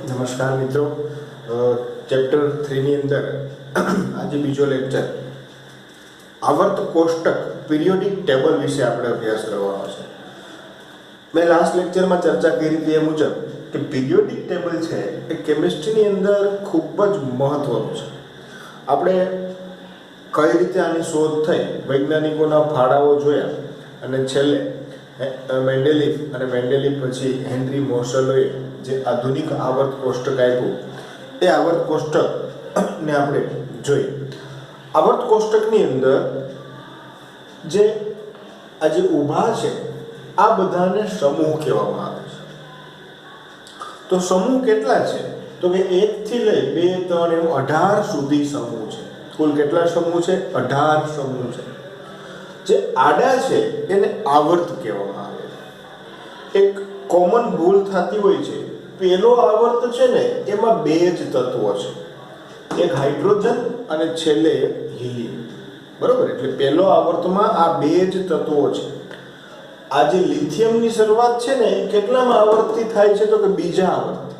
નમસ્કાર મિત્રો, ચેપ્ટર 3 ની અંદર આજે બીજો લેક્ચર આવર્ત કોષ્ટક પીરિયોડિક ટેબલ વિશે આપણે અભ્યાસ કરવાનો છે. મેં લાસ્ટ લેક્ચરમાં ચર્ચા કરી હતી એ મુજબ કે પીરિયોડિક ટેબલ છે એ કેમિસ્ટ્રીની અંદર ખૂબ જ મહત્વનું છે. આપણે કઈ રીતે આની શોધ થઈ, વૈજ્ઞાનિકોના ફાળાઓ જોયા અને છેલ્લે મેન્ડેલીફ અને મેન્ડેલીફ પછી હેનરી મોર્સેલોએ જે આધુનિક આવર્ત કોષ્ટક આપ્યું એ આવર્ત કોષ્ટકને આપણે જોઈએ. આવર્ત કોષ્ટકની અંદર જે આ જે ઊભા છે આ બધાને સમૂહ કહેવામાં આવે છે. તો સમૂહ કેટલા છે? તો કે 1 થી લઈ 2, 3 એમ 18 સુધી સમૂહ છે. કુલ કેટલા સમૂહ છે? 18 સમૂહ છે. જે આડા છે એને આવર્ત કહેવામાં આવે છે. એક કોમન ભૂલ થતી હોય છે, પહેલો આવર્ત છે ને એમાં 2 જ તત્વો છે, એક હાઇડ્રોજન અને છેલ્લે હિલિયમ. બરોબર, એટલે પહેલો આવર્તમાં આ 2 જ તત્વો છે. આ જે લિથિયમની શરૂઆત છે ને એ કેટલામાં આવર્તથી થાય છે? તો કે બીજા આવર્ત.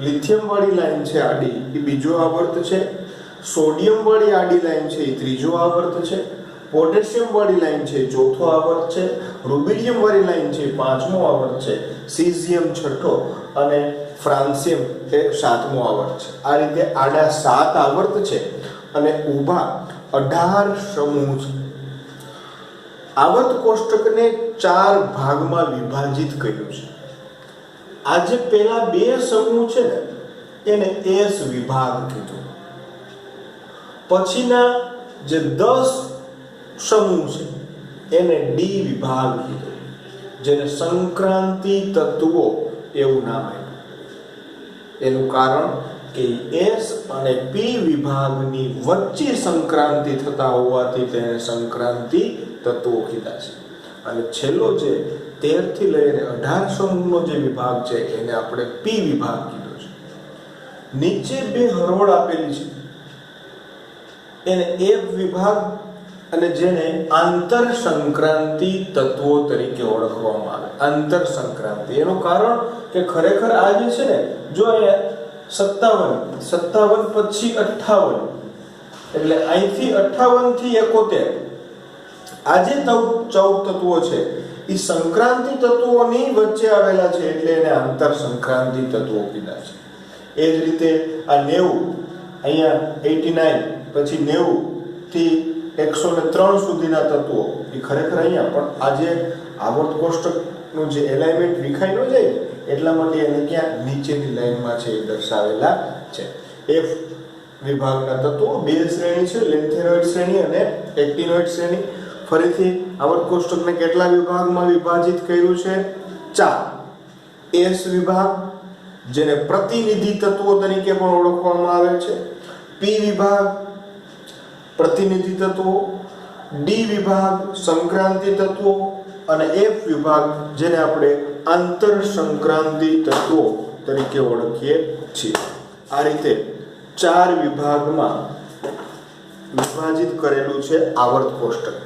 લિથિયમ વાળી લાઈન છે આડી, એ બીજો આવર્ત છે. સોડિયમ વાળી આડી લાઈન છે એ ત્રીજો આવર્ત છે. પોટેશિયમ વાળી લાઈન છે ચોથો આવર્ત છે. રૂબિડિયમ વાળી લાઈન છે પાંચમો આવર્ત છે. સીઝિયમ છઠ્ઠો અને ફ્રાન્સિયમ એ સાતમો આવર્ત છે. આ રીતે આડા 7 આવર્ત છે અને ઊભા 18 સમૂહ છે. આવર્ત કોષ્ટકને 4 ભાગમાં વિભાજિત કર્યું છે. આ જે પહેલા 2 સમૂહ છે ને એને એસ વિભાગ કીધું. પછીના જે 10 સમૂહ છે એને ડી વિભાગ કીધો, જેને સંક્રાંતિ તત્વો એવું નામ આપ્યું. એનું કારણ કે એસ અને પી વિભાગની વચ્ચે સંક્રાંતિ થતા હોવાથી તેને સંક્રાંતિ તત્વો કીધા છે. અને છેલ્લો જે 13 થી લઈને 18 સમૂહનો જે વિભાગ છે એને આપણે પી વિભાગ કીધો છે. નીચે 2 હરોળ આપેલી છે એને એફ વિભાગ અને જેને આંતર સંક્રાંતિ તત્વો તરીકે ઓળખવામાં આવે. આંતર સંક્રાંતિ એનું કારણ કે ખરેખર આ જે છે ને, જો અહીંયા 57 પછી 58, એટલે અહીંથી 58 થી 71 આ જે 14 તત્વો છે એ સંક્રાંતિ તત્વોની વચ્ચે આવેલા છે, એટલે એને આંતર સંક્રાંતિ તત્વો કીધા છે. એ જ રીતે આ 90 અહીંયા 89 પછી 90 થી 103 સુધીના તત્વો એ ખરેખર અહીંયા પણ આજે આવર્ત કોષ્ટકનું જે એલાઇનમેન્ટ વિખાઈ ન જાય એટલા માટે એને ક્યાં નીચેની લાઈનમાં છે એ દર્શાવેલા છે. એફ વિભાગના તત્વો 2 શ્રેણી છે, લેન્થેનોઇડ શ્રેણી અને એક્ટિનોઇડ શ્રેણી. ફરીથી આવર્ત કોષ્ટકને કેટલા વિભાગમાં વિભાજિત કર્યું છે? 4. એસ વિભાગ જેને પ્રતિનિધિ તત્વો તરીકે પણ ઓળખવામાં આવે છે. પી વિભાગ પ્રતિનિધિ તત્વો, ડી વિભાગ સંક્રાંતિ તત્વો અને એફ વિભાગ જેને આપણે આંતર સંક્રાંતિ તત્વો તરીકે ઓળખીએ છીએ. આ રીતે 4 વિભાગમાં વિભાજિત કરેલું છે આવર્ત કોષ્ટક.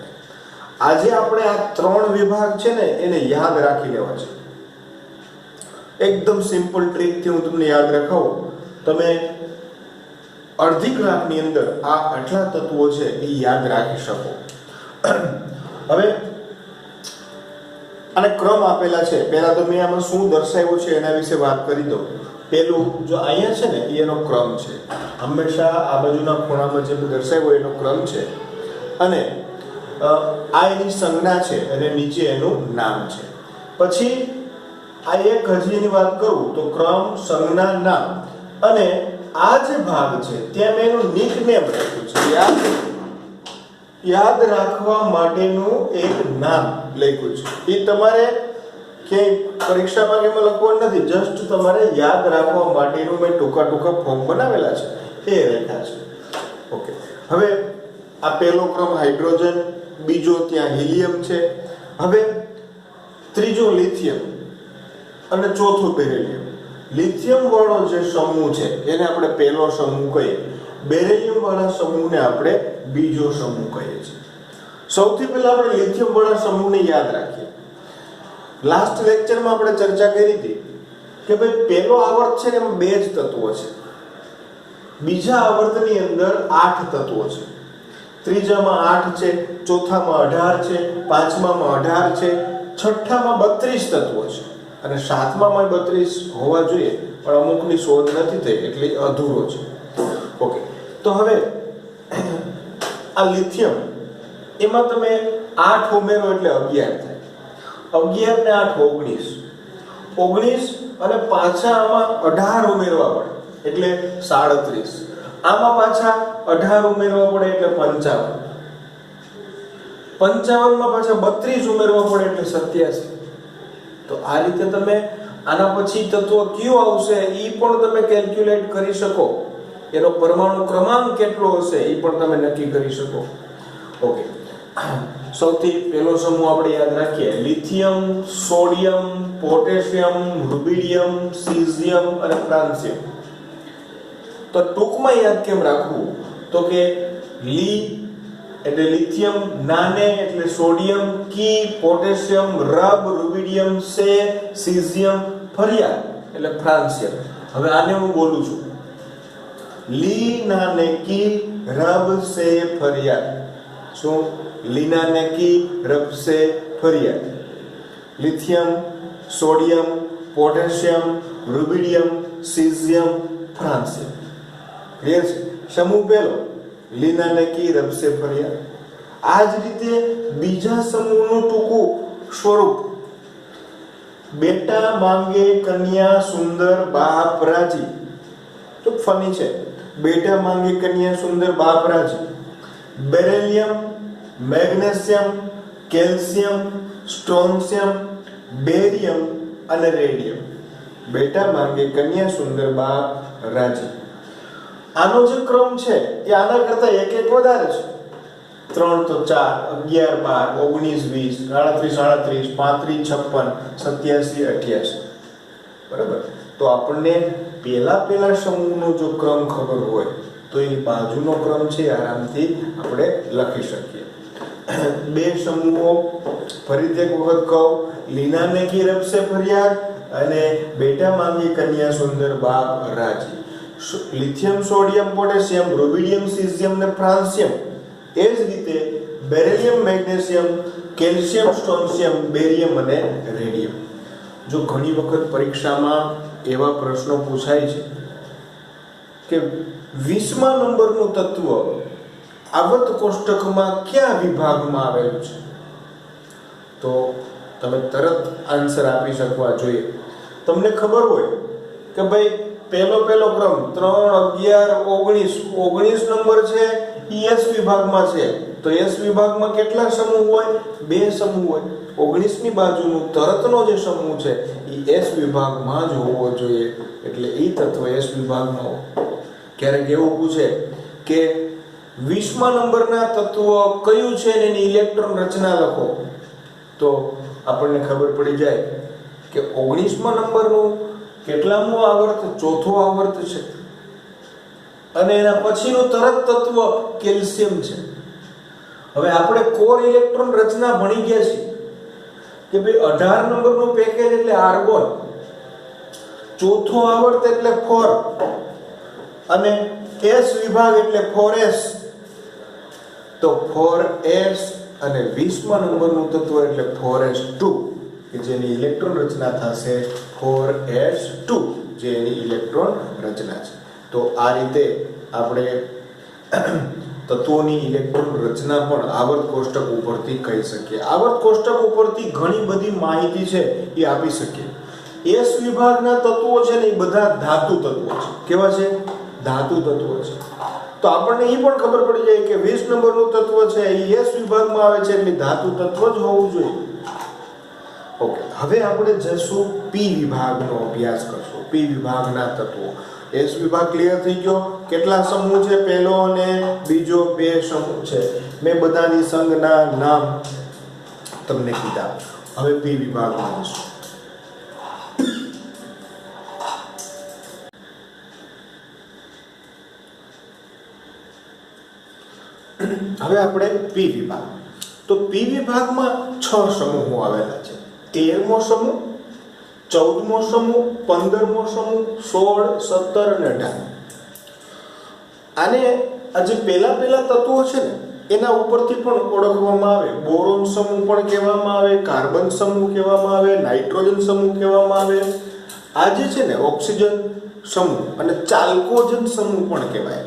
આજે આપણે આ 3 વિભાગ છે ને એને યાદ રાખી લેવા છે. એકદમ સિમ્પલ ટ્રીકથી હું તમને યાદ રખાવું. તમે અડધી કલાકની અંદર આ આટલા તત્વો છે એ યાદ રાખી શકો. હવે આને ક્રમ આપેલા છે. પહેલા તો મેં આમાં શું દર્શાવ્યું છે એના વિશે વાત કરી દઉં. પેલું જો અહીંયા છે ને એનો ક્રમ છે, હંમેશા આ બાજુના ખૂણામાં જે દર્શાવ્યો એનો ક્રમ છે અને આ એની સંજ્ઞા છે અને નીચે એનું નામ છે. પછી આ એક હજી એની વાત કરું તો ક્રમ, સંજ્ઞા, નામ અને આ જે ભાગ છે ત્યાં મેં એનું નિકનેમ રાખ્યું છે. યાદ રાખવા માટેનું એક નામ લખ્યું છે. એ તમારે ક્યાંય પરીક્ષામાં કે એમાં લખવાનું નથી, જસ્ટ તમારે યાદ રાખવા માટેનું મેં ટૂંકા ફોર્મ બનાવેલા છે એ રેખા છે. ઓકે, હવે આ પહેલો ક્રમ હાઇડ્રોજન, બીજો ત્યાં હિલિયમ છે, હવે ત્રીજો લિથિયમ અને ચોથો બેરિલિયમ. લિથિયમ વાળો જે સમૂહ છે એને આપણે પહેલો સમૂહ કહીએ, બેરિલિયમ વાળા સમૂહને આપણે બીજો સમૂહ કહીએ છીએ. સૌથી પહેલા આપણે લિથિયમ વાળા સમૂહને યાદ રાખીએ. લાસ્ટ લેક્ચરમાં આપણે ચર્ચા કરી હતી કે ભાઈ પહેલો આવર્ત છે ને એમાં 2 જ તત્વો છે, બીજા આવર્તની અંદર 8 તત્વો છે, ત્રીજામાં 8 છે, ચોથામાં 18 છે, પાંચમામાં 18 છે, છઠ્ઠામાં 32 તત્વો છે અને સાતમામાં 32 હોવા જોઈએ, પણ અમુકની શોધ નથી થઈ એટલે અધૂરો છે. ઓકે, તો હવે આ લિથિયમ એમાં તમે 8 ઉમેરો એટલે 11 થાય. 11 ને 8 19 અને પાછા આમાં 18 ઉમેરવા પડે એટલે 37. આમાં પાછા 18 ઉમેરવા પડે એટલે 55. 55 માં પાછા 32 ઉમેરવા પડે એટલે 87. તો આ રીતે તમે આના પછી તત્વ કયું આવશે ઈ પણ તમે કેલ્ક્યુલેટ કરી શકો, એનો પરમાણુ ક્રમાંક કેટલો હશે ઈ પણ તમે નક્કી કરી શકો. ઓકે, સૌથી પહેલો સમૂહ આપણે યાદ રાખીએ, lithium, sodium, potassium, rubidium, caesium અને ફ્રાન્સિયમ. તો ટૂંકમાં યાદ કેમ રાખવું, તો કે લી એટલે લિથિયમ, નાને એટલે સોડિયમ, કી પોટેશિયમ, રબ રુબિડિયમ, સે સીઝિયમ, ફરિયા એટલે ફ્રાન્સિયમ. હવે આને હું બોલું છું, લી નાને કી રબ સે ફરિયા. શું? લીના ને કી રબ સે ફરિયા. Lithium, sodium, potassium, rubidium, caesium, francium. Clear છે? સમૂહ પહેલો લીના ને કી રબ સે ફરિયા. આ જ રીતે બીજા સમૂહનું ટૂંકું સ્વરૂપ, બેટા માંગે કન્યા સુંદર બાપ રાજી. તો ફની છે, બેટા માંગે કન્યા સુંદર બાપ રાજી. બેરિલિયમ, મેગ્નેશિયમ, કેલ્શિયમ, સ્ટ્રોન્શિયમ, બેરિયમ અને રેડિયમ. બેટા માંગે કન્યા સુંદર બાપ રાજી. આનો જે ક્રમ છે એ આના કરતા એક વધારે છે. 3 તો 4, 11, 12, 19, 20, 38, 36, 56, 87, 88. બરાબર? તો આપણને પહેલા સમૂહનો જો ક્રમ ખબર હોય તો એની બાજુનો ક્રમ છે આરામથી આપણે લખી શકીએ. બે સમૂહો ફરીથી એક વખત કહું, લીના ને કી રબ સે ફરિયાદ અને બેટા માંગી કન્યા સુંદર બાપ રાજી. Lithium, sodium, potassium, rubidium, caesium ને ફ્રાન્સિયમ. એ જ રીતે બેરિલિયમ, મેગ્નેશિયમ, કેલ્શિયમ, સ્ટ્રોન્શિયમ, બેરિયમ અને રેડિયમ. જો ઘણી વખત પરીક્ષામાં એવા પ્રશ્નો પૂછાય છે કે 20મા નંબરનું તત્વ આવર્ત કોષ્ટકમાં કયા વિભાગમાં આવેલું છે, તો તમે તરત આન્સર આપી શકવા જોઈએ. તમને ખબર હોય કે ભાઈ પહેલો ક્રમ 3, 11, 19 નંબર છે ઈ એસ વિભાગમાં છે, તો એસ વિભાગમાં કેટલા સમૂહ હોય? 2 સમૂહ હોય. 19 ની બાજુનું તરતનો જે સમૂહ છે ઈ એસ વિભાગમાં જ હોવો જોઈએ, એટલે ઈ તત્વ એસ વિભાગમાં હોય. ક્યારેક એવું પૂછે કે 20મા નંબરના તત્વ કયું છે અને એની ઇલેક્ટ્રોન રચના લખો, તો આપણને ખબર પડી જાય કે 19મા નંબરનું કેટલામું આવર્ત? ચોથો આવર્ત છે અને એના પછીનું તરત તત્વ કેલ્શિયમ છે. હવે આપણે કોર ઇલેક્ટ્રોન રચના ભણી ગયા છીએ કે ભાઈ 18 નંબરનું પેકેજ એટલે આર્ગોન, ચોથો આવર્ત એટલે 4 અને એસ વિભાગ એટલે 4s. તો 4s અને 20મા નંબરનું તત્વ એટલે 4s2 કે જેની ઇલેક્ટ્રોન રચના થશે 4s2, જે એની ઇલેક્ટ્રોન રચના છે. તો આ રીતે આપણે તત્વોની ઇલેક્ટ્રોન રચના પણ આવર્ત કોષ્ટક ઉપરથી કહી શકીએ. આવર્ત કોષ્ટક ઉપરથી ઘણી બધી માહિતી છે એ આપી શકીએ. એસ વિભાગના તત્વો છે ને એ બધા ધાતુ તત્વો છે. કેવા છે? ધાતુ તત્વો છે. તો આપણને એ પણ ખબર પડી જાય કે 20 નંબરનું તત્વ છે એ એસ વિભાગમાં આવે છે એટલે ધાતુ તત્વ જ હોવું જોઈએ. ઓકે, હવે આપણે જશું પી વિભાગનો અભ્યાસ કરશું. પી વિભાગના તત્વો. એસ વિભાગ ક્લિયર થઈ ગયો. કેટલા સમૂહ છે? પહેલો અને બીજો 2 સમૂહ છે. મેં બધાની સંઘના નામ તમને કીધા. હવે પી વિભાગમાં જશું. હવે આપણે પી વિભાગ. તો પી વિભાગમાં 6 સમૂહો આવેલા છે. 13મો સમૂહ, 14મો સમૂહ, 15મો સમૂહ, 16, 17 અને 18. આને આ જે પહેલા તત્વો છે ને એના ઉપરથી પણ ઓળખવામાં આવે. બોરોન સમૂહ પણ કહેવામાં આવે, કાર્બન સમૂહ કહેવામાં આવે, નાઇટ્રોજન સમૂહ કહેવામાં આવે. આ જે છે ને ઓક્સિજન સમૂહ અને ચાલ્કોજન સમૂહ પણ કહેવાય.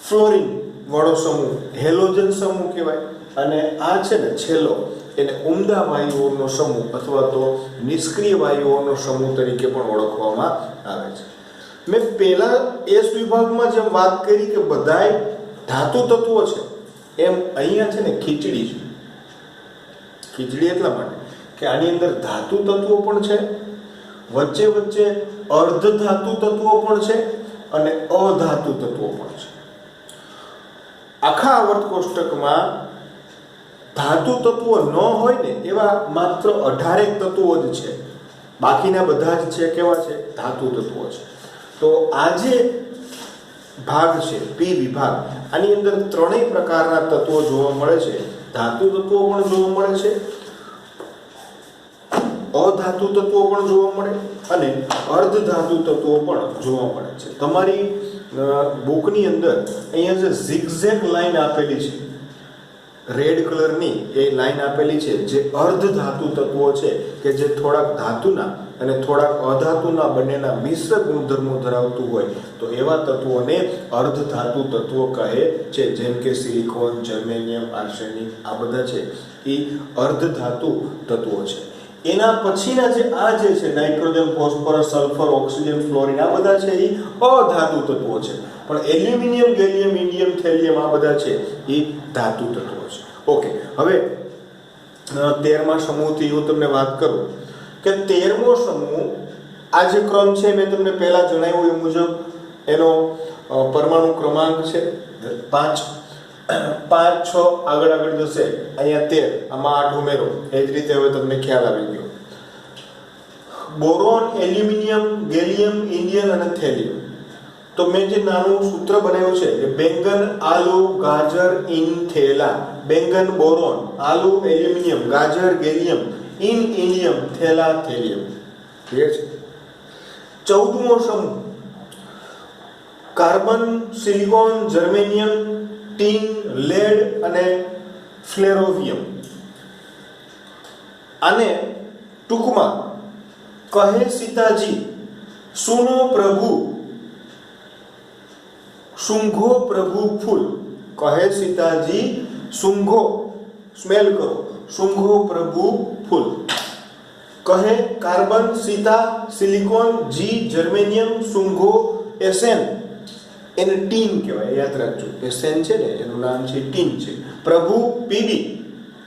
ફ્લોરિન વાળો સમૂહ હેલોજન સમૂહ કહેવાય. અને આ છે ને છેલ્લો એને ઉમદા વાયુઓનો સમૂહ અથવા તો નિષ્ક્રિય વાયુઓનો સમૂહ તરીકે પણ ઓળખવામાં આવે છે. મેં પહેલા એસ વિભાગમાં જેમ વાત કરી કે બધાય ધાતુ તત્વો છે, એમ અહીંયા છે ને ખીચડી છે. ખીચડી એટલા માટે કે આની અંદર ધાતુ તત્વો પણ છે, વચ્ચે વચ્ચે અર્ધ ધાતુ તત્વો પણ છે અને અધાતુ તત્વો પણ છે. આખા આવર્ત કોષ્ટકમાં ધાતુ તત્વો ન હોય ને એવા માત્ર 18 તત્વો જ છે. બાકીના બધા જ છે કેવા છે? ધાતુ તત્વો છે. તો આ જે ભાગ છે પી વિભાગ, આની અંદર ત્રણેય પ્રકારના તત્વો જોવા મળે છે. ધાતુ તત્વો પણ જોવા મળે છે, અધાતુ તત્વો પણ જોવા મળે અને અર્ધ ધાતુ તત્વો પણ જોવા મળે છે. તમારી બુકની અંદર અહીંયા જે ઝિગઝેગ લાઈન આપેલી છે, રેડ કલરની એ લાઈન આપેલી છે, જે અર્ધ ધાતુ તત્વો છે કે જે થોડાક ધાતુના અને થોડાક અધાતુના બંનેના મિશ્ર ગુણધર્મો ધરાવતું હોય, તો એવા તત્વોને અર્ધ ધાતુ તત્વો કહે છે. જેમ કે સિલિકોન, જર્મેનિયમ, આર્સેનિક, આ બધા છે એ અર્ધ ધાતુ તત્વો છે. એના પછીના જે છે nitrogen, phosphorus, sulphur, oxygen, fluorine, આ બધા છે એ અધાતુ તત્વો છે. પણ એલ્યુમિનિયમ, ગેલિયમ, ઇન્ડિયમ, થેલિયમ આ બધા છે એ ધાતુ તત્વો છે. ઓકે, હવે 13મા સમૂહથી હું તમને વાત કરું કે 13મો સમૂહ, આ જે ક્રમ છે મેં તમને પહેલા જણાવ્યું એ મુજબ એનો પરમાણુ ક્રમાંક છે 5, 6 આગળ જશે, અહીંયા 13, આમાં 8 ઉમેરો, એ જ રીતે હવે તમને ખ્યાલ આવી ગયો. બોરોન, એલ્યુમિનિયમ, ગેલિયમ, ઇન્ડિયમ અને થેલિયમ. તો મેં જે નાનું સૂત્ર બનાવ્યું છે કે બેંગન, આલુ, ગાજર, ઇન, થેલા. બેંગન, બોરોન, આલુ, એલ્યુમિનિયમ, ગાજર, ગેલિયમ, ઇન, ઇન્ડિયમ, થેલા, થેલિયમ. ક્લિયર છે? 14મો સમૂહ carbon, silicon, germanium, tin, lead અને ફ્લેરોવિયમ. આને ટૂંકમાં કહે સીતાજી સુનો પ્રભુ, શુંઘો પ્રભુ ફૂલ. કહે સીતાજી શુંઘો, સ્મેલ કરો, શુંઘો પ્રભુ ફૂલ. કહે કાર્બન, સીતા, સિલિકોન, જી, જર્મેનિયમ, શુંઘો એસેન, એને ટીન કહેવાય, યાદ રાખજો. એસેન છે ને એનું નામ છે ટીન છે. પ્રભુ પીબી,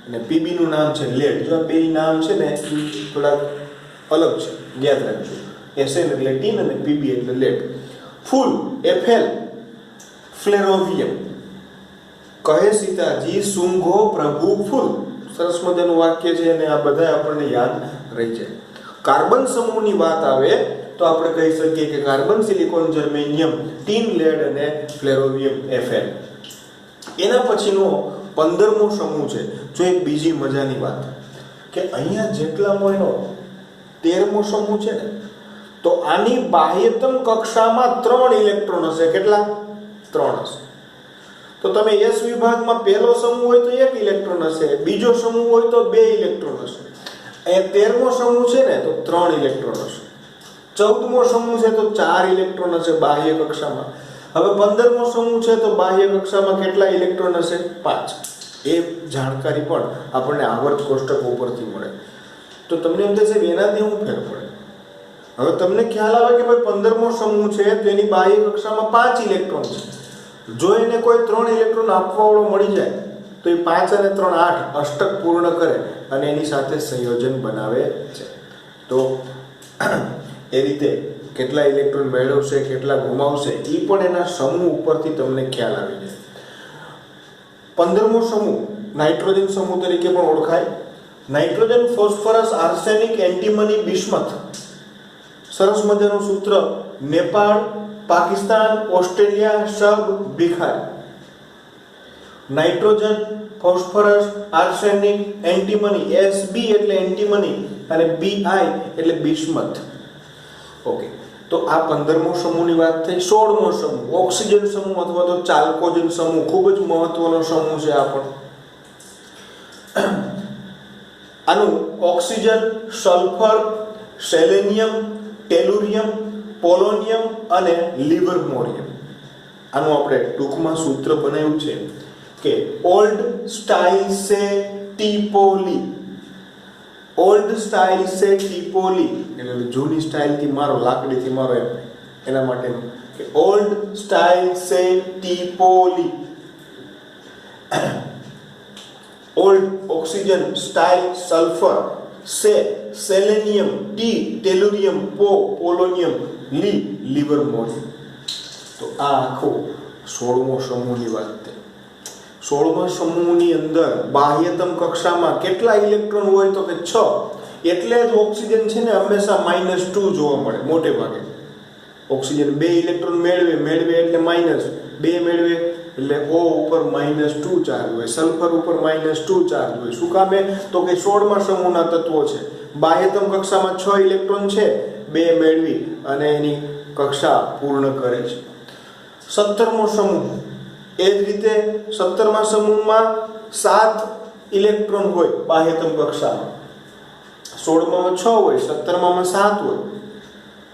અને પીબી નું નામ છે લેડ. જો આ બે નામ છે ને થોડા અલગ છે, યાદ રાખજો. એસેન એટલે ટીન અને પીબી એટલે લેડ. ફૂલ એફએલ, ફ્લેરોવિયમ. કહે સીતાજી શુંઘો પ્રભુ ફૂલ. સરસ મજાનું વાક્ય છે અને આ બધા આપણને યાદ રહી જાય. કાર્બન સમૂહની વાત આવે તો આપણે કહી શકીએ કે carbon, silicon, germanium, tin, lead અને ફ્લેરોવિયમ, એફએલ. એના પછીનો 15મો સમૂહ છે. જો એક બીજી મજાની વાત કે અહીંયા જેટલામો એનો 13મો સમૂહ છે ને, તો આની બાહ્યતમ કક્ષામાં 3 ઇલેક્ટ્રોન હશે. કેટલા? 3 હશે. તો તમે એસ વિભાગમાં પહેલો સમૂહ હોય તો 1 ઇલેક્ટ્રોન હશે, બીજો સમૂહ હોય તો 2 ઇલેક્ટ્રોન હશે. અહીંયા 13મો સમૂહ છે ને તો 3 ઇલેક્ટ્રોન હશે. 14મો સમૂહ છે તો 4 ઇલેક્ટ્રોન હશે બાહ્ય કક્ષામાં. હવે 15મો સમૂહ છે તો બાહ્ય કક્ષામાં કેટલા ઇલેક્ટ્રોન હશે? 5. એ જાણકારી પણ આપણને આવર્ત કોષ્ટક ઉપરથી મળે. તો તમને એમ થશે એનાથી શું ફેર પડે? હવે તમને ખ્યાલ આવે કે ભાઈ 15મો સમૂહ છે તો એની બાહ્ય કક્ષામાં 5 ઇલેક્ટ્રોન છે. જો એને કોઈ 3 ઇલેક્ટ્રોન આપવાવાળો મળી જાય તો એ 5 અને 3 8 અષ્ટક પૂર્ણ કરે અને એની સાથે સંયોજન બનાવે છે. તો એ રીતે કેટલા ઇલેક્ટ્રોન મેળવશે, કેટલા ગુમાવશે, એ પણ એના સમૂહ ઉપરથી તમને ખ્યાલ આવી જાય. 15મો સમૂહ નાઇટ્રોજન સમૂહ તરીકે પણ ઓળખાય. Nitrogen, phosphorus, arsenic, antimony, bismuth. સરસ મજાનું સૂત્ર નેપાળ, પાકિસ્તાન, ઓસ્ટ્રેલિયા, સબ, બિખાર. Nitrogen, phosphorus, arsenic, antimony, Sb એટલે એન્ટીમની, અને Bi એટલે બિસ્મથ. ઓકે, તો આ 15મો સમૂહની વાત થઈ. 16મો સમૂહ ઓક્સિજન સમૂહ અથવા તો ચાલ્કોજન સમૂહ, ખૂબ જ મહત્વનો સમૂહ છે આ પણ. આનું oxygen, sulphur, selenium, tellurium, polonium અને લિવરમોરિયમ, આનું આપણે ટૂંકમાં સૂત્ર બનાવ્યું છે કે ઓલ્ડ સ્ટાઇલ સે ટીપોલી. ઓલ્ડ સ્ટાઇલ સે ટીપોલી એટલે જૂની સ્ટાઇલથી મારો, લાકડીથી મારો, એના માટેનું કે ઓલ્ડ સ્ટાઇલ સે ટીપોલી. ઓલ્ડ ઓક્સિજન, સ્ટાઇલ સલ્ફર, સે સેલેનિયમ, ટી ટેલુરિયમ, પોલોનિયમ, લિવરમોરિયમ. તો આ આખો 16મો સમૂહની વાત થઈ. 16મા સમૂહની અંદર બાહ્યતમ કક્ષામાં કેટલા ઇલેક્ટ્રોન હોય તો કે 6. એટલે જ ઓક્સિજન છે ને હંમેશા -2 જોવા મળે મોટે ભાગે. ઓક્સિજન 2 ઇલેક્ટ્રોન મેળવે એટલે -2 મેળવે એટલે O ઉપર -2 ચાર્જ હોય, સલ્ફર ઉપર -2 ચાર્જ હોય. શું કામે? તો કે 16મા સમૂહના તત્વો છે. બાહ્યતમ કક્ષામાં 6 ઇલેક્ટ્રોન છે, 2 મેળવી અને એની કક્ષા પૂર્ણ કરે છે. 17મો સમૂહ એ જ રીતે 17મા સમૂહમાં 7 ઇલેક્ટ્રોન હોય બાહ્યતમ કક્ષામાં. 16માં 6 હોય, 17માં 7 હોય.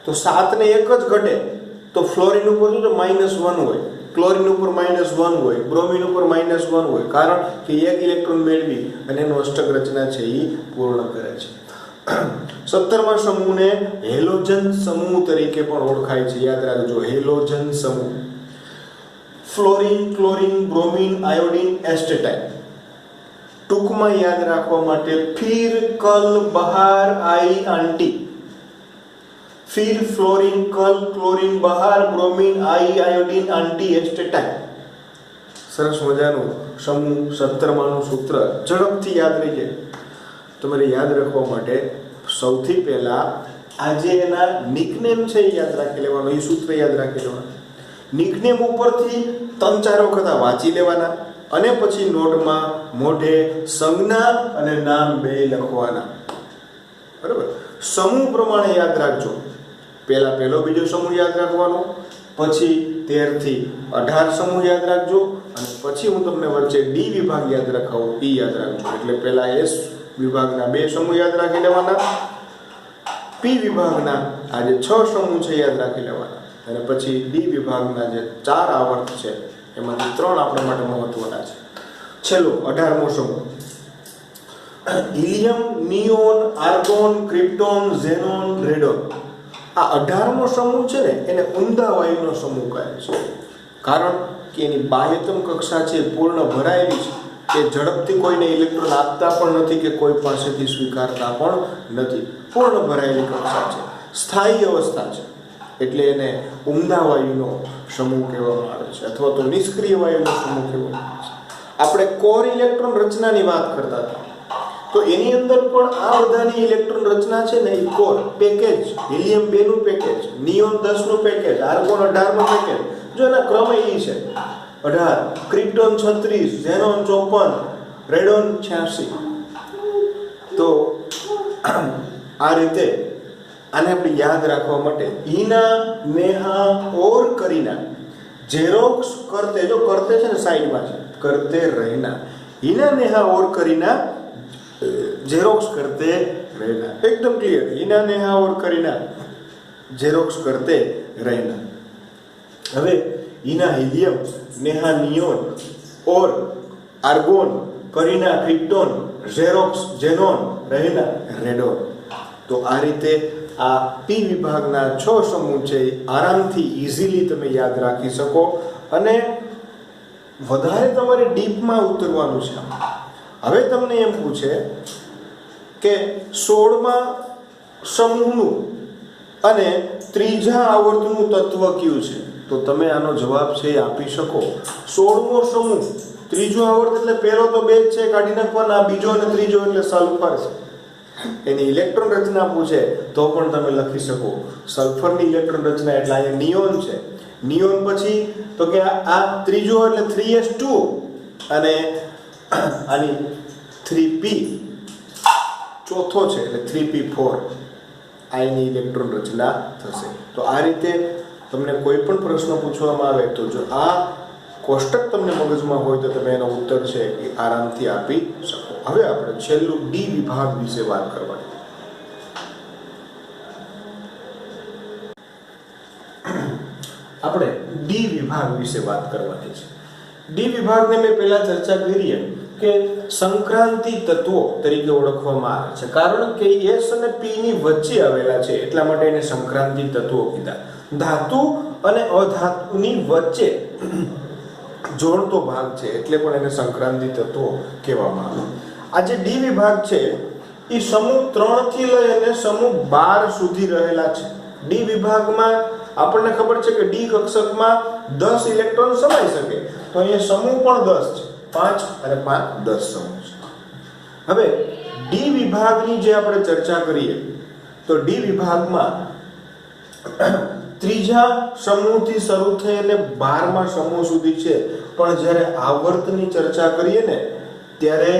તો 7 ને 1 જ ઘટે તો ફ્લોરિન ઉપર જો -1 હોય, ક્લોરિન ઉપર -1 હોય, બ્રોમિન ઉપર -1 હોય, કારણ કે 1 ઇલેક્ટ્રોન મેળવી અને એનું અષ્ટક રચના છે એ પૂર્ણ કરે છે. 17મા સમૂહને હેલોજન સમૂહ તરીકે પણ ઓળખાય છે. યાદ રાખજો, હેલોજન સમૂહ. Fluorine, chlorine, bromine, iodine, astatine. ટૂંકમાં યાદ રાખવા માટે ફિર કલ બહાર આઈ આંટી. ફિર ફ્લોરિન, કલ, ક્લોરિન, બહાર, બ્રોમિન, આઈ, આયોડિન, આંટી, એસ્ટેટાઇન. સરસ મજાનું સમૂહ 17માનું સૂત્ર ઝડપથી યાદ રહી જાય. તમારે યાદ રાખવા માટે સૌથી પહેલા આજે એના નિકનેમ છે એ યાદ રાખી લેવાનો, એ સૂત્ર યાદ રાખી લેવાનું. નિકનેમ ઉપરથી 3-4 વખત વાંચી લેવાના અને પછી નોટમાં મોઢે સંજ્ઞા અને નામ 2 લખવાના. બરાબર? સમૂહ પ્રમાણે યાદ રાખજો. પહેલો બીજો સમૂહ યાદ રાખવાનો, પછી 13 થી 18 સમૂહ યાદ રાખજો અને પછી હું તમને વચ્ચે ડી વિભાગ યાદ રખાવું, એ યાદ રાખજો. એટલે પહેલા એસ વિભાગના 2 સમૂહ યાદ રાખી લેવાના, પી વિભાગના આ જે 6 સમૂહ છે યાદ રાખી લેવાના અને પછી ડી વિભાગના જે 4 આવર્ત છે એમાંથી 3 આપણા માટે મહત્વના છે. છેલ્લો 18મો સમૂહ helium, neon, argon, krypton, xenon, radon. આ 18મો સમૂહ છે ને એને ઉમદા વાયુનો સમૂહ કહે છે, કારણ કે એની બાહ્યતમ કક્ષા છે પૂર્ણ ભરાયેલી છે. એ ઝડપથી કોઈને ઇલેક્ટ્રોન આપતા પણ નથી કે કોઈ પાસેથી સ્વીકારતા પણ નથી. પૂર્ણ ભરાયેલી કક્ષા છે, સ્થાયી અવસ્થા છે, એટલે એને ઉમદા વાયુનો સમૂહ કહેવામાં આવે છે અથવા તો નિષ્ક્રિય વાયુનો સમૂહ કહેવામાં આવે છે. આપણે કોર ઇલેક્ટ્રોન રચનાની વાત કરતા હતા, તો એની અંદર પણ આ બધાની ઇલેક્ટ્રોન રચના છે ને એ કોર પેકેજ, હિલિયમ 2 નું પેકેજ, નિયોન 10 નું પેકેજ, આર્ગોન 18 નું પેકેજ, જો એના ક્રમ એ છે 18, ક્રિપ્ટોન 36, ઝેનોન 54, રેડોન 86. તો આ રીતે આને આપણે યાદ રાખવા માટે ઈના, નેહા ઓર કરીના ઝેરોક્સ કરતે, જો કરતે છે ને સાઈડમાં છે, કરતે રહેના, ઈના, નેહા ઓર કરીના ઝેરોક્સ કરતે રહેના. એકદમ ક્લિયર, ઈના, નેહા ઓર કરીના ઝેરોક્સ કરતે રહેના. હવે ઈના હિલિયમ, નેહા નિયોન, ઓર argon, Karina krypton, xerox xenon, રહેના રેડોન. તો આ રીતે આ પી વિભાગના 6 સમૂહ છે આરામથી ઇઝીલી તમે યાદ રાખી શકો અને વધારે તમારે ડીપમાં ઉતરવાનું છે. હવે તમને એમ પૂછે કે 16મા સમૂહનું અને ત્રીજા આવર્તનું તત્વ કયું છે, તો તમે આનો જવાબ છે એ આપી શકો. 16મો સમૂહ, ત્રીજો આવર્ત એટલે પહેલો તો 2 જ છે, કાઢી નાખવાના, બીજો અને ત્રીજો એટલે સલ્ફર છે. એની ઇલેક્ટ્રોન રચના પૂછે તો પણ તમે લખી શકો સલ્ફરની ઇલેક્ટ્રોન રચના, એટલે અહીંયા નિયોન છે. નિયોન પછી તો કે આ ત્રીજો એટલે 3s2 અને આની 3p, ચોથો છે એટલે 3p4 આયની ઇલેક્ટ્રોન રચના થશે. તો આ રીતે તમને કોઈ પણ પ્રશ્ન પૂછવામાં આવે તો જો આ કોષ્ટક તમને મગજમાં હોય તો તમે એનો ઉત્તર છે એ આરામથી આપી શકો. હવે આપણે છેલ્લું ડી વિભાગ વિશે વાત કરવાની. આપણે ડી વિભાગ વિશે વાત કરવાની છે. ડી વિભાગને મેં પહેલા ચર્ચા કરી કે સંક્રાંતિ તત્વો તરીકે ઓળખવામાં આવે છે, કારણ કે એસ અને પી ની વચ્ચે આવેલા છે એટલા માટે એને સંક્રાંતિ તત્વો કીધા. ધાતુ અને અધાતુની વચ્ચે જોડતો ભાગ છે એટલે પણ એને સંક્રાંતિ તત્વો કહેવામાં આવે. આ જે ડી વિભાગ છે એ સમૂહ 3 થી લઈ અને સમૂહ 12 સુધી રહેલા છે. ડી વિભાગમાં આપણને ખબર છે કે ડી કક્ષકમાં 10 ઇલેક્ટ્રોન સમાઈ શકે, તો અહીંયા સમૂહ પણ 10 છે, 5 અને 5 10 સમૂહ છે. હવે ડી વિભાગની જે આપણે ચર્ચા કરીએ તો ડી વિભાગમાં ત્રીજા સમૂહથી શરૂ થઈ અને 12મા સમૂહ સુધી છે, પણ જ્યારે આવર્તની ચર્ચા કરીએ ને ત્યારે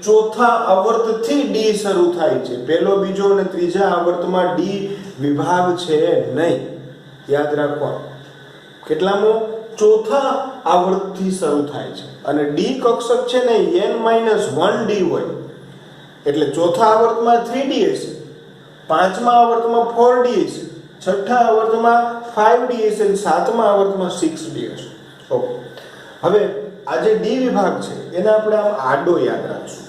ચોથા આવર્તથી ડી શરૂ થાય છે. પહેલો, બીજો અને ત્રીજા આવર્તમાં ડી વિભાગ છે નહીં. યાદ રાખો, કેટલામો? ચોથા આવર્તથી શરૂ થાય છે અને ડી કક્ષક છે ને n-1 ડી હોય એટલે ચોથા આવર્તમાં 3d હશે, પાંચમા આવર્તમાં 4d હશે, છઠ્ઠા આવર્તમાં 5d હશે અને સાતમા આવર્તમાં 6d હશે. ઓકે, હવે આ જે ડી વિભાગ છે એને આપણે આમ આડો યાદ રાખશું,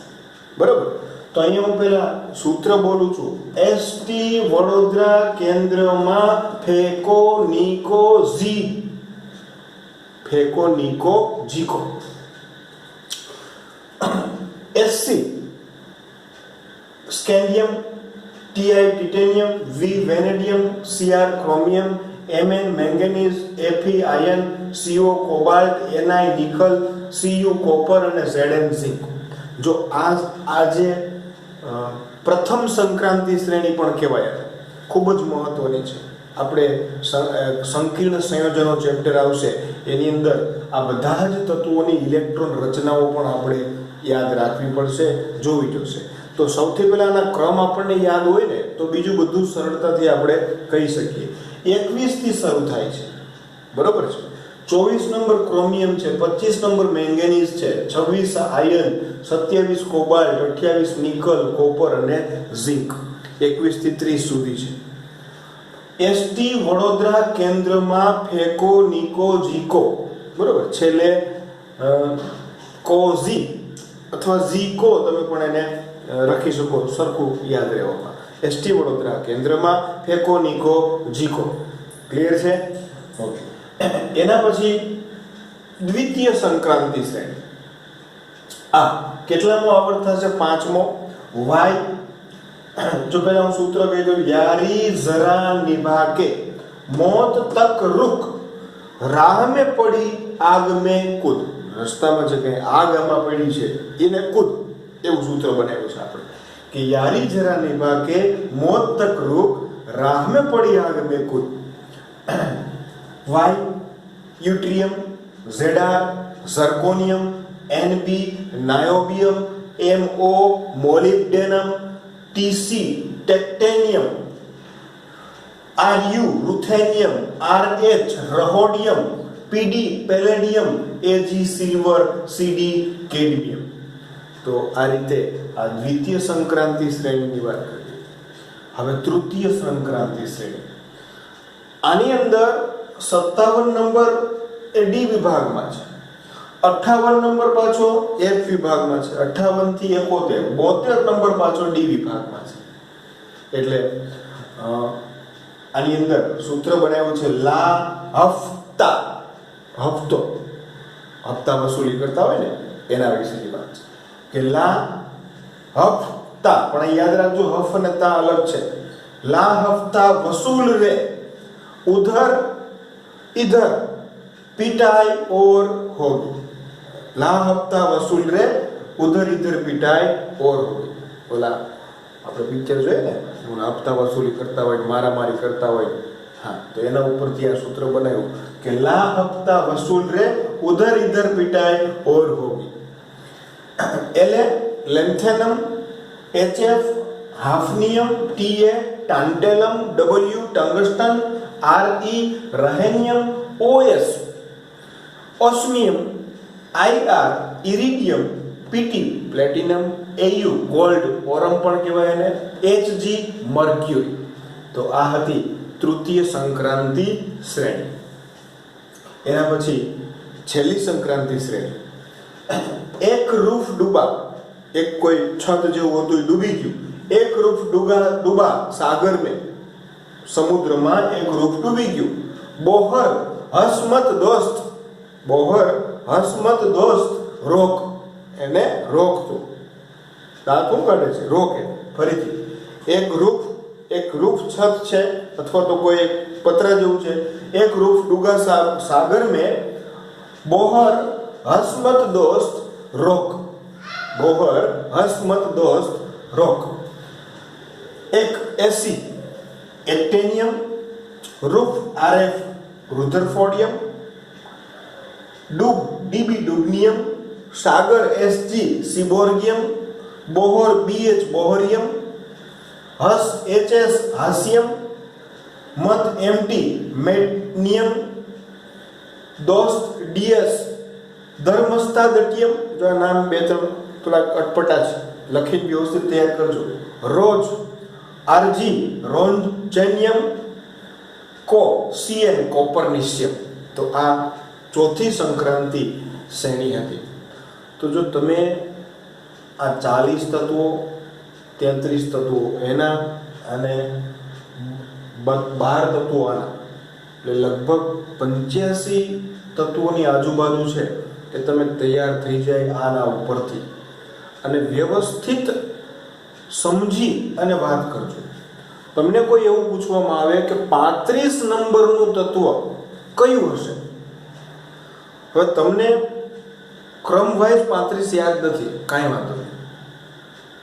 બરોબર? તો અહીંયા હું પહેલા સૂત્ર બોલું છું. એસટી વડોદરા કેન્દ્રમાં ફેકો નિકો ઝી, ફેકો નિકો જીકો. Sc scandium, Ti titanium, V vanadium, Cr chromium, Mn manganese, Fe iron, Co cobalt, Ni nickel, Cu copper અને ઝેડએન ઝિંક. જો આ જે પ્રથમ સંક્રાંતિ શ્રેણી પણ કહેવાય, ખૂબ જ મહત્વની છે. આપણે સંકીર્ણ સંયોજનો ચેપ્ટર આવશે એની અંદર આ બધા જ તત્વોની ઇલેક્ટ્રોન રચનાઓ પણ આપણે યાદ રાખવી પડશે, જોવી જોશે. તો સૌથી પહેલા આના ક્રમ આપણને યાદ હોય ને તો બીજું બધું સરળતાથી આપણે કહી શકીએ. 21 થી શરૂ થાય છે, બરોબર છે? 24 નંબર ક્રોમિયમ છે, 25 નંબર મેંગેનીઝ છે, 26 આયર્ન, 27 કોબાલ્ટ, 28 નિકલ, કોપર અને ઝિંક. 21 થી 30 સુધી છે. એસટી વડોદરા કેન્દ્રમાં ફેકો નિકો જીકો, બરોબર? છેલ્લે કોઝી અથવા ઝીકો તમે પણ એને રાખી શકો, સરખું યાદ રહેવામાં. એસટી વડોદરા કેન્દ્રમાં ફેકો નિકો જીકો. ક્લિયર છે? ઓકે. એના પછી દ્વિતીય સંક્રાંતિ શ્રેણી. આ કેટલામો આવર્ત થશે? 5મો. વાય, જો પહેલા હું સૂત્ર કહી દઉં, યારી જરા નિભા કે મોત તક રૂક, રાહ में પડી આગ में કૂદ. રસ્તામાં જે કઈ આગ આમાં પડી છે એને કૂદ, એવું સૂત્ર બનાવ્યું છે આપણે કે યારી જરા નિભા કે મોત તક રૂક, રાહ में પડી આગ में કૂદ. Y yttrium, Zr, zirconium, Nb niobium, Mo molybdenum, Tc technetium, Ru ruthenium, Rh rhodium, Pd palladium, Ag silver, Cd cadmium. તો આ રીતે આ દ્વિતીય સંક્રાંતિ શ્રેણીની વાત કરીએ. હવે તૃતીય સંક્રાંતિ શ્રેણી, આની અંદર 57 નંબર એ ડી વિભાગમાં છે, 58 નંબર પાછો એફ વિભાગમાં છે, 58 થી 71, 72 નંબર પાછો ડી વિભાગમાં છે. એટલે આની અંદર સૂત્ર બનાવ્યું છે લા હફતા, હફતો, હપ્તા વસૂલી કરતા હોય ને એના વિશેની વાત છે કે લા હફતા. પણ યાદ રાખજો, હફ અને તા અલગ છે. લા હફતા વસૂલ રે ઉધર इधर पिटाई और होगी. ला हफ्ता वसूल रे उधर इधर पिटाई और होगी. बोला આપણે પિક્ચર જોઈએ ને, હપ્તા વસૂલી કરતા હોય, મારામારી કરતા હોય, હા, તો એના ઉપરથી આ સૂત્ર બનાવ્યું કે લા હપ્તા વસૂલ રે ઉધર ઇધર પિટાઈ ઓર હોગી. La lanthanum, Hf hafnium, Ta tantalum, W tungsten, Re rhenium, Os osmium, Ir iridium, Pt platinum, Au gold aurum પણ કહેવાય એને, Hg મર્ક્યુરી. તો આ હતી તૃતીય સંક્રાંતિ શ્રેણી. એના પછી છેલ્લી સંક્રાંતિ શ્રેણી, એક રૂફ ડૂબા, એક કોઈ છત જેવું હતું ડૂબી ગયું, એક રૂફ ડૂબા સાગર में, સમુદ્રમાં એક રૂફ ડૂબી ગયું, બોહર હસમત દોસ્ત, બોહર હસમત દોસ્ત રોક, એને રોકતો. દાંત શું કાઢે છે? રોકે. ફરીથી એક રૂફ છત છે અથવા તો કોઈ એક પતરા જેવું છે, એક રૂફ ડૂબા સાગર में, બોહર હસમત દોસ્ત રોક, બોહર હસમત દોસ્ત રોક. એક એસી એક્ટેનિયમ, રૂફ Rf રુધરફોર્ડિયમ, ડૂબ Db ડુબનિયમ, સાગર Sg સિબોર્ગિયમ, બોહર Bh બોહરિયમ, હસ Hs હાસ્યમ, મત Mt મેગ્નિયમ, દોસ્ત Ds ધર્મસ્થાદટ્યમ. જો આ નામ બે ત્રણ થોડા અટપટા છે, લખીને વ્યવસ્થિત તૈયાર કરજો. રોજ Rg રોન્ચેનિયમ, કો Cn કોપરનિશિયમ. તો આ ચોથી સંક્રાંતિ શ્રેણી હતી. તો જો તમે આ 40 તત્વો, 33 તત્વો એના અને 12 તત્વો આના, એટલે લગભગ 85 તત્વોની આજુબાજુ છે કે તમે તૈયાર થઈ જાય આના ઉપરથી, અને વ્યવસ્થિત સમજી અને વાત કરજો. તમને કોઈ એવું પૂછવામાં આવે કે 35 નંબરનું તત્વ કયું હશે, હવે તમને ક્રમ વાઇઝ 35 યાદ નથી, કાંઈ વાંધો નહીં,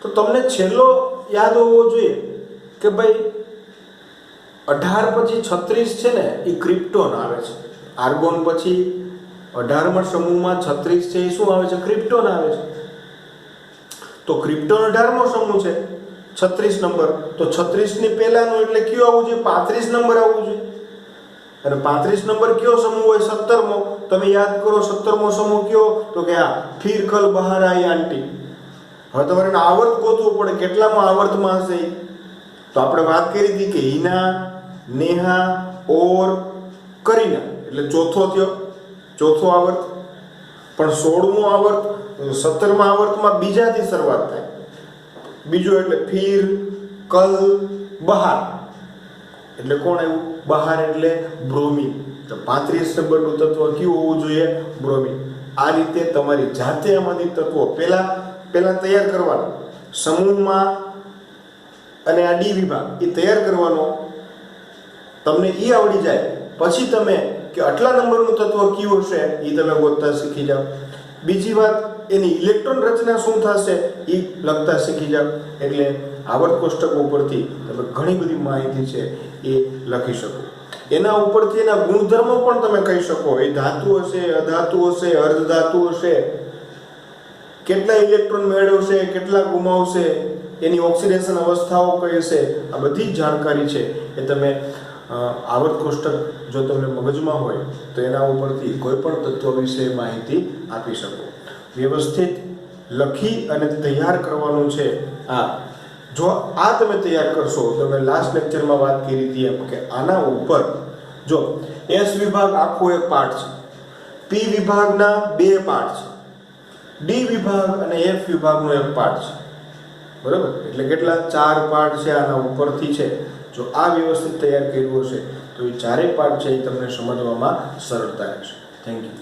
તો તમને છેલ્લો યાદ હોવો જોઈએ કે ભાઈ 18 પછી 36 છે ને એ ક્રિપ્ટોન આવે છે. આર્ગોન પછી 18મા સમૂહમાં 36 છે એ શું આવે છે? ક્રિપ્ટોન આવે છે. તો ક્રિપ્ટોન 18મો સમૂહ છે, 36 નંબર. તો 36 ની પહેલાનો એટલે કયો આવવું જોઈએ? 35 નંબર આવવું જોઈએ. અને 35 નંબર કયો સમૂહ હોય? 17મો. તમે યાદ કરો 17મો સમૂહ કયો? તો કે આ ફિર કલ બહાર આઈ આંટી. હવે તમારે આવર્ત ગોતવું પડે, કેટલામાં આવર્તમાં હશે. તો આપણે વાત કરી હતી કે હિના, નેહા, ઓર, કરીના, એટલે ચોથો થયો, ચોથો આવર્ત. પણ 16મો આવર્ત, 17મા આવર્તમાં બીજાથી શરૂઆત થાય. બીજો એટલે ફિર કલ બહાર, એટલે કોણ આવ્યું? બહાર એટલે બ્રોમિન. તો 35 નંબરનું તત્વ કયું હોવું જોઈએ? બ્રોમિન. આ રીતે તમારી જાતે આમાંથી તત્વો પહેલા તૈયાર કરવાના, સમૂહમાં અને આ ડી વિભાગ એ તૈયાર કરવાનો. તમને એ આવડી જાય પછી તમે કે આટલા નંબરનું તત્વ કયું હશે એ તમે ગોતતા શીખી જાઓ. બીજી વાત, એની ઇલેક્ટ્રોન રચના શું થશે એ લખતા શીખી જાઓ. એટલે આવર્ત કોષ્ટક ઉપરથી તમે ઘણી બધી માહિતી છે એ લખી શકો. એના ઉપરથી એના ગુણધર્મો પણ તમે કહી શકો. એ ધાતુ હશે, અધાતુ હશે, અર્ધધાતુ હશે, કેટલા ઇલેક્ટ્રોન મેળવશે, કેટલા ગુમાવશે, એની ઓક્સિડેશન અવસ્થાઓ કઈ હશે, આ બધી જ જાણકારી છે એ તમે આવર્ત કોષ્ટક જો તમને મગજમાં હોય તો એના ઉપરથી કોઈ પણ તત્વ વિશે માહિતી આપી શકો. વ્યવસ્થિત લખી અને તૈયાર કરવાનું છે. જો આ તમે તૈયાર કરશો તો મેં લાસ્ટ લેક્ચરમાં વાત કરી હતી એમ કે આના ઉપર જો એસ વિભાગ આખો એક પાર્ટ છે, પી વિભાગના 2 પાર્ટ છે, ડી વિભાગ અને એફ વિભાગનો એક પાર્ટ છે. બરાબર? એટલે કેટલા? 4 પાર્ટ છે આના ઉપરથી છે. જો આ વ્યવસ્થિત તૈયાર કર્યું હશે તો એ 4 પાર્ટ છે એ તમને સમજવામાં સરળતા રહેશે. Thank you.